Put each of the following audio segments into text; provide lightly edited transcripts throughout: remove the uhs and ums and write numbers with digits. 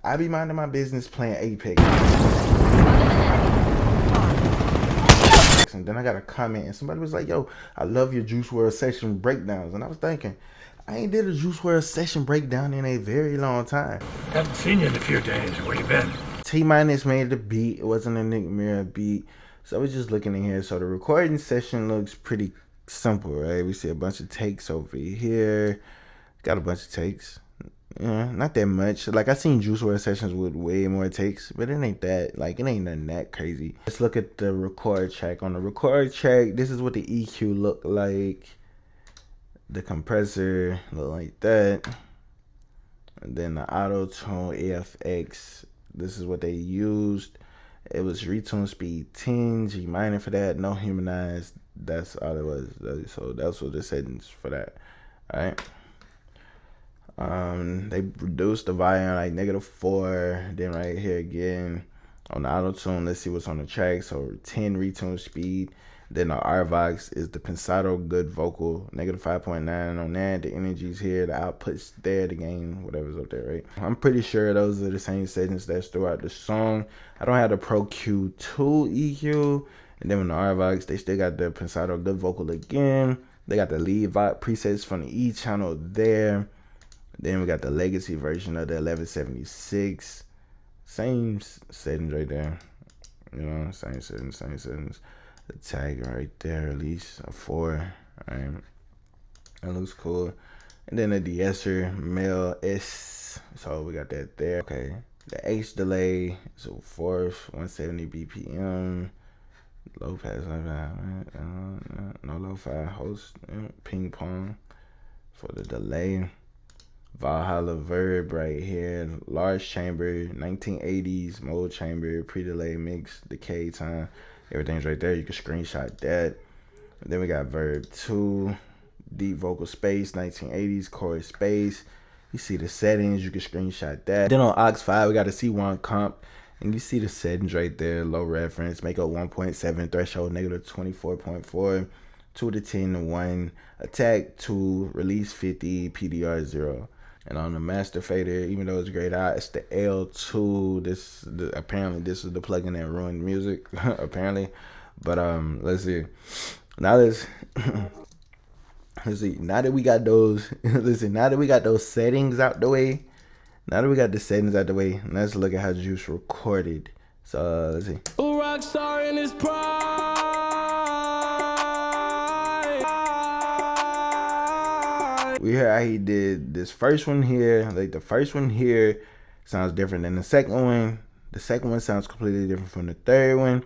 I be minding my business playing Apex. And then I got a comment and somebody was like, yo, I love your Juice WRLD session breakdowns. And I was thinking, I ain't did a Juice WRLD session breakdown in a very long time. Haven't seen you in a few days. Where you been? T-Minus made the beat. It wasn't a Nick Mirror beat. So I was just looking in here. So the recording session looks pretty simple, right? We see a bunch of takes over here. Got a bunch of takes. Yeah, not that much. Like, I seen Juice WRLD sessions with way more takes, but it ain't that, like, it ain't nothing that crazy. Let's look at the record track. On the record track, this is what the EQ look like. The compressor look like that. And then the auto-tune AFX, this is what they used. It was retune speed 10, G minor for that, no humanized. That's all it was. So that's what the settings for that. All right. They reduced the volume like -4. Then right here again on the auto tune, let's see what's on the track. So 10 retune speed. Then the RVox is the Pensado good vocal, -5.9 on that. The energy's here, the output's there, the gain, whatever's up there, right? I'm pretty sure those are the same settings that's throughout the song. I don't have the Pro Q2 EQ. And then on the RVox, they still got the Pensado good vocal again. They got the lead vibe presets from the E channel there. Then we got the legacy version of the 1176. Same settings right there. You know, same settings. The tag right there, at least a 4. Alright. That looks cool. And then the de-esser, male S. So we got that there. Okay. The H delay, so 4th, 170 BPM. Low pass, no lo-fi host, ping pong for the delay. Valhalla verb right here, large chamber, 1980s mode chamber, pre-delay mix, decay time, everything's right there. You can screenshot that. And then we got verb 2, deep vocal space, 1980s chorus space. You see the settings, you can screenshot that. Then on aux 5, we got a C1 comp, and you see the settings right there. Low reference, make up 1.7, threshold -24.4, 2 to 10 to 1, attack 2, release 50, PDR 0. And on the master fader, even though it's grayed out, it's the L2. Apparently this is the plugin that ruined music, apparently. But let's see. Now let's see. Now that we got those, now that we got those settings out the way, let's look at how Juice recorded. So let's see. Rockstar in his prime. We heard how he did this first one here. Like, the first one here sounds different than the second one. The second one sounds completely different from the third one.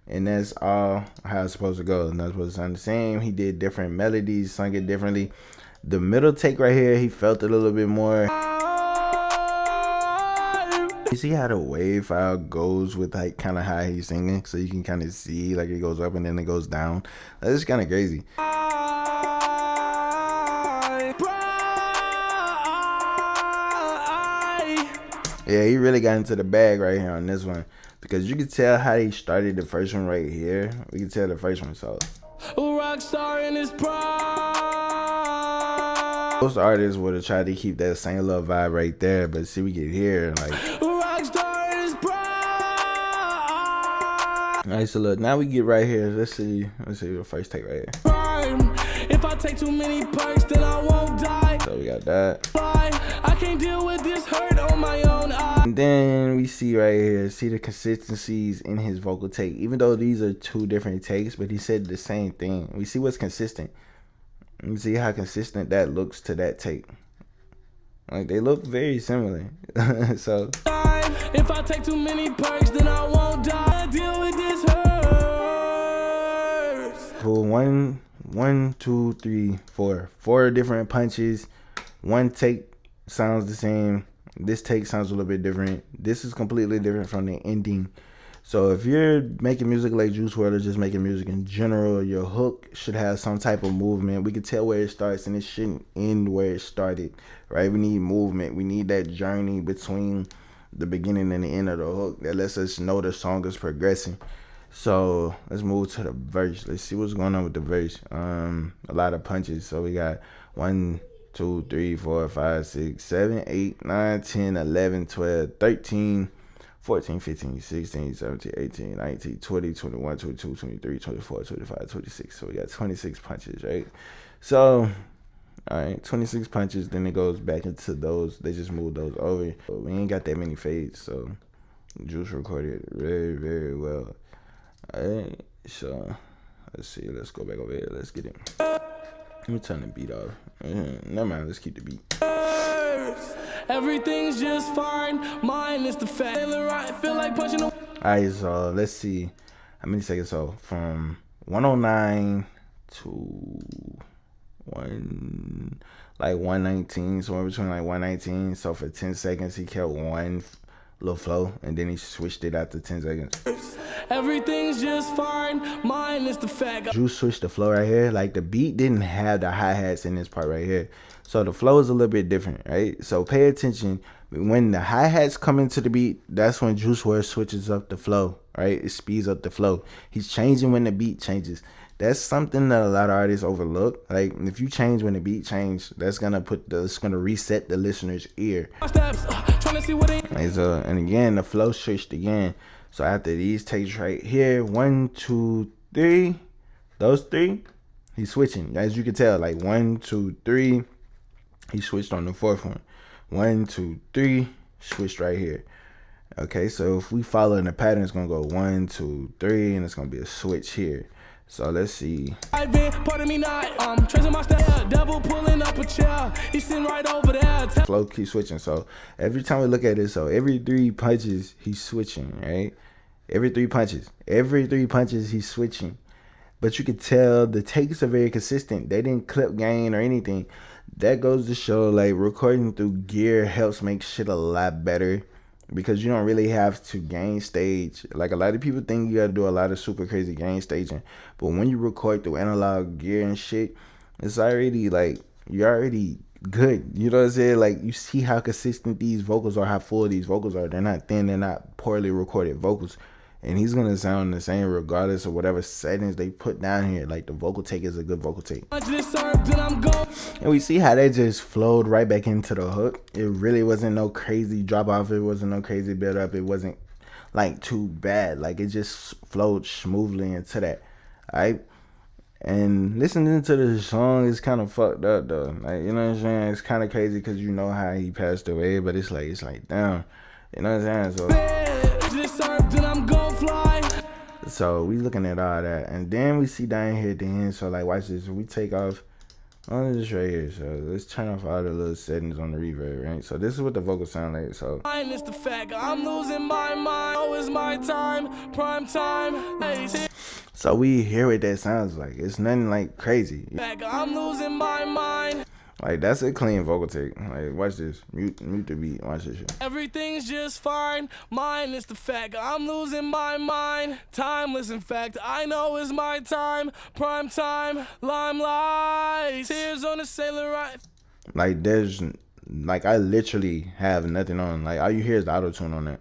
And that's all how it's supposed to go. And that's supposed to sound the same. He did different melodies, sung it differently. The middle take right here, he felt it a little bit more. You see how the wave file goes with like kind of how he's singing? So you can kind of see like it goes up and then it goes down. That's kind of crazy. Yeah, he really got into the bag right here on this one, because you can tell how he started the first one right here. We can tell the first one. So Rockstar in his prime. most artists would have tried to keep that same little vibe right there, but see, we get here like Rockstar in his prime. Alright, so look, now we get right here. Let's see the first take right here. If I take too many perks, then I won't die. So we got that. I can't deal with this hurt on my own. And then we see right here, see the consistencies in his vocal take. Even though these are two different takes, but he said the same thing. We see what's consistent. You see how consistent that looks to that take. Like, they look very similar. So if I take too many perks, then I won't die. I deal with this hurt. Cool. 1, 2, 3, 4. 4 different punches. One take sounds the same. This take sounds a little bit different. This is completely different from the ending. So if you're making music like Juice WRLD or just making music in general, your hook should have some type of movement. We can tell where it starts and it shouldn't end where it started, right? We need movement. We need that journey between the beginning and the end of the hook that lets us know the song is progressing. So let's move to the verse. Let's see what's going on with the verse. A lot of punches. So we got 1, 2, 3, 4, 5, 6, 7, 8, 9, 10, 11, 12, 13, 14, 15, 16, 17, 18, 19, 20, 21, 22, 23, 24, 25, 26. So we got 26 punches, right? So, all right, 26 punches. Then it goes back into those. They just move those over. But we ain't got that many fades, so Juice recorded very, very well. All right, so let's see. Let's go back over here. Let's get it. Let me turn the beat off. Never mind. Let's keep the beat. Everything's just fine. Mine is the fact. I feel like punching. All right, so let's see how many seconds. So from 109 to 119, somewhere between like 119. So for 10 seconds, he kept one little flow, and then he switched it after 10 seconds. Everything's just fine. Mine is the fact. Juice switched the flow right here. Like the beat didn't have the hi-hats in this part right here. So the flow is a little bit different, right? So pay attention. When the hi-hats come into the beat, that's when Juice WRLD switches up the flow, right? It speeds up the flow. He's changing when the beat changes. That's something that a lot of artists overlook. Like if you change when the beat changes, that's gonna reset the listener's ear. Right, so, and again, the flow switched again. So after these takes right here, 1, 2, 3, those three, he's switching. As you can tell, like 1, 2, 3, he switched on the fourth one. 1, 2, 3, switched right here. Okay, so if we follow in the pattern, it's gonna go 1, 2, 3, and it's gonna be a switch here. So let's see. I've been part of me not tracing my style. Devil pulling up a chair. He's sitting right over there. Flow keeps switching. So every time we look at it, so every 3 punches he's switching, right? Every 3 punches, he's switching. But you could tell the takes are very consistent. They didn't clip gain or anything. That goes to show like recording through gear helps make shit a lot better, because you don't really have to gain stage. Like a lot of people think you gotta do a lot of super crazy gain staging, but when you record through analog gear and shit, it's already like you're already good. You know what I'm saying? Like you see how consistent these vocals are, how full these vocals are. They're not thin, they're not poorly recorded vocals. And he's gonna sound the same regardless of whatever settings they put down here. Like the vocal take is a good vocal take. And we see how that just flowed right back into the hook. It really wasn't no crazy drop off. It wasn't no crazy build up. It wasn't like too bad. Like it just flowed smoothly into that. Alright. And listening to the song is kind of fucked up though. Like, you know what I'm saying? It's kind of crazy because you know how he passed away, but it's like damn. You know what I'm saying? So we looking at all that, and then we see down here at the end. So like, watch this. We take off on this right here. So let's turn off all the little settings on the reverb, right? So this is what the vocals sound like. So mine is the fact. I'm losing my mind. Oh, it's my time, prime time. So we hear what that sounds like. It's nothing like crazy. I'm losing my mind. Like that's a clean vocal take. Like watch this. Mute the beat. Watch this shit. Everything's just fine. Mine is the fact. I'm losing my mind. Timeless in fact. I know it's my time. Prime time. Limelight. Tears on the sailor right. Like there's like I literally have nothing on. Like all you hear is the auto tune on that.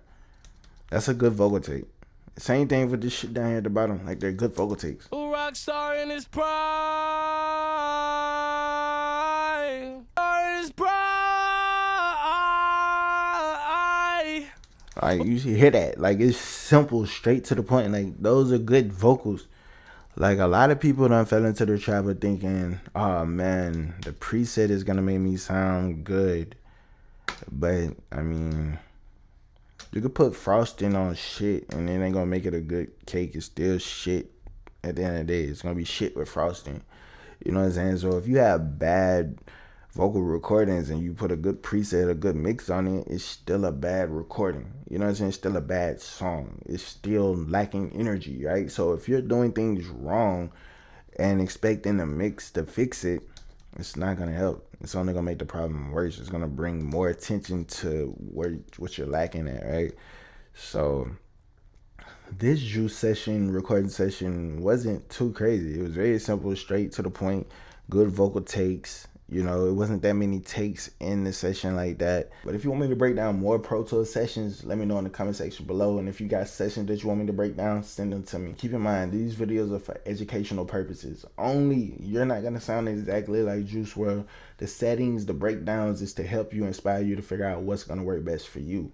That's a good vocal take. Same thing with this shit down here at the bottom. Like they're good vocal takes. Rockstar in his prime. Like you hear that, like it's simple, straight to the point. Like those are good vocals. Like a lot of people done fell into the trap of thinking, oh man, the preset is gonna make me sound good. But I mean, you could put frosting on shit and it ain't gonna make it a good cake. It's still shit at the end of the day. It's gonna be shit with frosting. You know what I'm saying? So if you have bad vocal recordings and you put a good preset, a good mix on it, it's still a bad recording. You know what I'm saying? It's still a bad song. It's still lacking energy, right? So if you're doing things wrong and expecting the mix to fix it, it's not gonna help. It's only gonna make the problem worse. It's gonna bring more attention to what you're lacking at, right? So this Juice recording session wasn't too crazy. It was very simple, straight to the point, good vocal takes. You know, it wasn't that many takes in the session like that. But if you want me to break down more Pro Tour sessions, let me know in the comment section below. And if you got sessions that you want me to break down, send them to me. Keep in mind, these videos are for educational purposes only. You're not gonna sound exactly like Juice WRLD. The settings, the breakdowns is to help you, inspire you to figure out what's gonna work best for you.